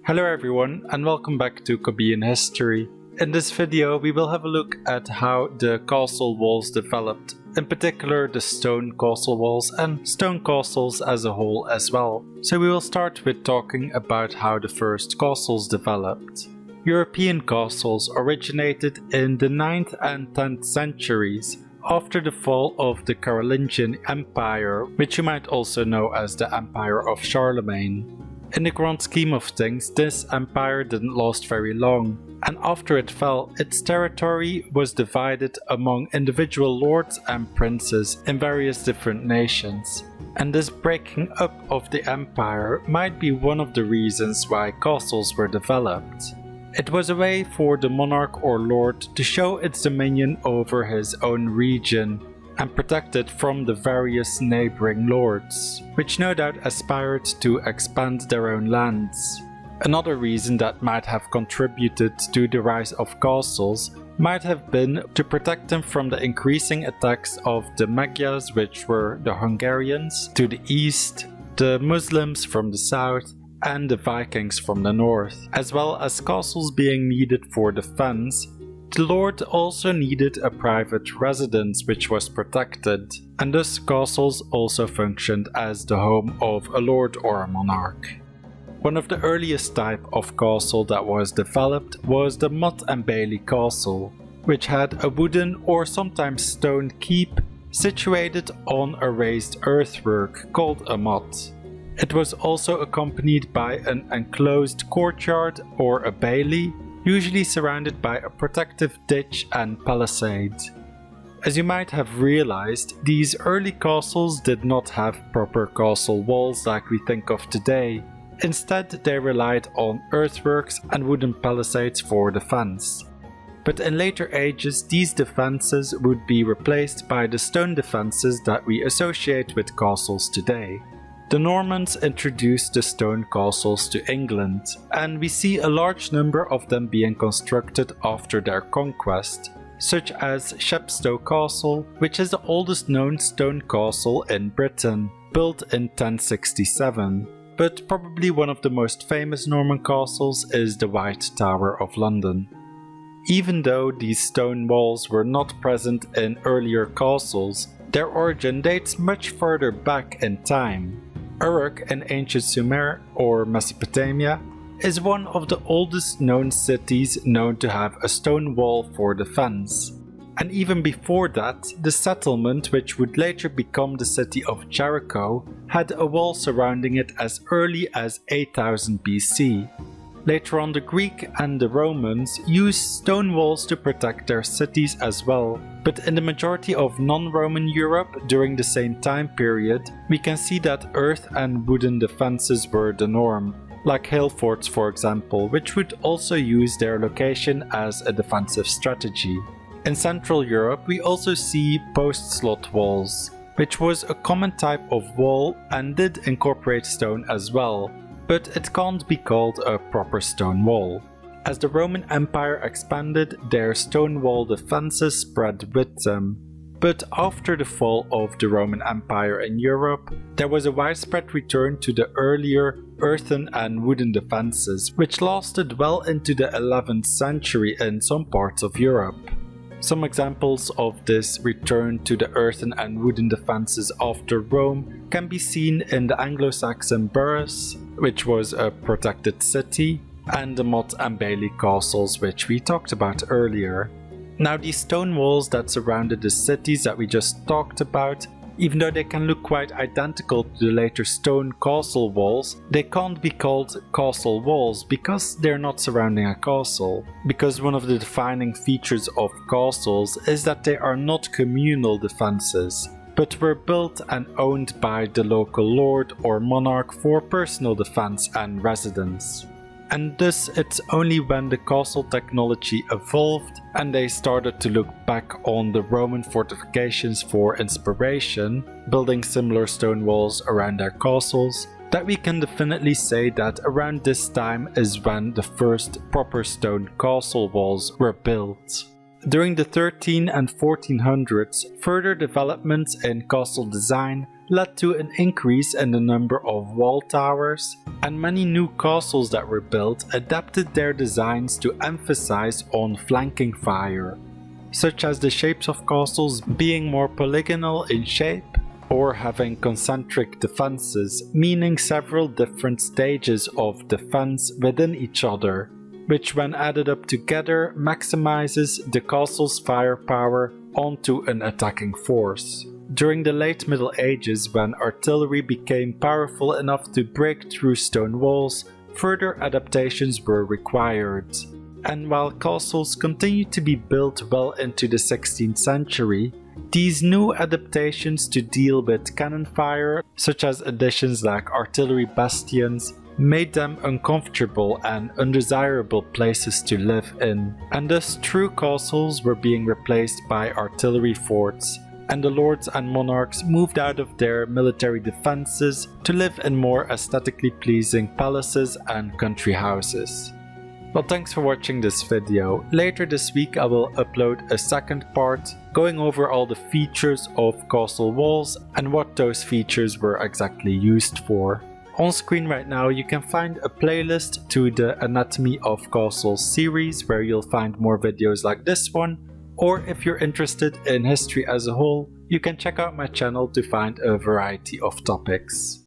Hello everyone and welcome back to Kobean History. In this video we will have a look at how the castle walls developed, in particular the stone castle walls and stone castles as a whole as well. So we will start with talking about how the first castles developed. European castles originated in the 9th and 10th centuries after the fall of the Carolingian Empire, which you might also know as the Empire of Charlemagne. In the grand scheme of things, this empire didn't last very long, and after it fell, its territory was divided among individual lords and princes in various different nations. And this breaking up of the empire might be one of the reasons why castles were developed. It was a way for the monarch or lord to show its dominion over his own region and protect it from the various neighbouring lords, which no doubt aspired to expand their own lands. Another reason that might have contributed to the rise of castles might have been to protect them from the increasing attacks of the Magyars, which were the Hungarians, to the east, the Muslims from the south, and the Vikings from the north, as well as castles being needed for defense. The lord also needed a private residence which was protected, and thus castles also functioned as the home of a lord or a monarch. One of the earliest type of castle that was developed was the Motte and Bailey castle, which had a wooden or sometimes stone keep situated on a raised earthwork called a motte. It was also accompanied by an enclosed courtyard or a bailey, usually surrounded by a protective ditch and palisade. As you might have realized, these early castles did not have proper castle walls like we think of today. Instead, they relied on earthworks and wooden palisades for defense. But in later ages, these defenses would be replaced by the stone defenses that we associate with castles today. The Normans introduced the stone castles to England, and we see a large number of them being constructed after their conquest, such as Chepstow Castle, which is the oldest known stone castle in Britain, built in 1067. But probably one of the most famous Norman castles is the White Tower of London. Even though these stone walls were not present in earlier castles, their origin dates much further back in time. Uruk in ancient Sumer or Mesopotamia is one of the oldest known cities known to have a stone wall for defense. And even before that, the settlement, which would later become the city of Jericho, had a wall surrounding it as early as 8000 BC. Later on, the Greek and the Romans used stone walls to protect their cities as well, but in the majority of non-Roman Europe during the same time period, we can see that earth and wooden defenses were the norm, like hill forts for example, which would also use their location as a defensive strategy. In Central Europe, we also see post-slot walls, which was a common type of wall and did incorporate stone as well, but it can't be called a proper stone wall. As the Roman Empire expanded, their stone wall defenses spread with them. But after the fall of the Roman Empire in Europe, there was a widespread return to the earlier earthen and wooden defenses, which lasted well into the 11th century in some parts of Europe. Some examples of this return to the earthen and wooden defenses after Rome can be seen in the Anglo-Saxon boroughs, which was a protected city, and the Motte and Bailey castles, which we talked about earlier. Now, these stone walls that surrounded the cities that we just talked about, even though they can look quite identical to the later stone castle walls, they can't be called castle walls because they're not surrounding a castle. Because one of the defining features of castles is that they are not communal defenses, but were built and owned by the local lord or monarch for personal defense and residence. And thus it's only when the castle technology evolved and they started to look back on the Roman fortifications for inspiration, building similar stone walls around their castles, that we can definitely say that around this time is when the first proper stone castle walls were built. During the 13 and 1400s, further developments in castle design led to an increase in the number of wall towers, and many new castles that were built adapted their designs to emphasize on flanking fire, such as the shapes of castles being more polygonal in shape, or having concentric defenses, meaning several different stages of defense within each other, which when added up together maximizes the castle's firepower onto an attacking force. During the late Middle Ages, when artillery became powerful enough to break through stone walls, further adaptations were required. And while castles continued to be built well into the 16th century, these new adaptations to deal with cannon fire, such as additions like artillery bastions, made them uncomfortable and undesirable places to live in, and thus true castles were being replaced by artillery forts, and the lords and monarchs moved out of their military defenses to live in more aesthetically pleasing palaces and country houses. Well, thanks for watching this video. Later this week I will upload a second part going over all the features of castle walls and what those features were exactly used for. On screen right now you can find a playlist to the Anatomy of Castles series where you'll find more videos like this one, or if you're interested in history as a whole, you can check out my channel to find a variety of topics.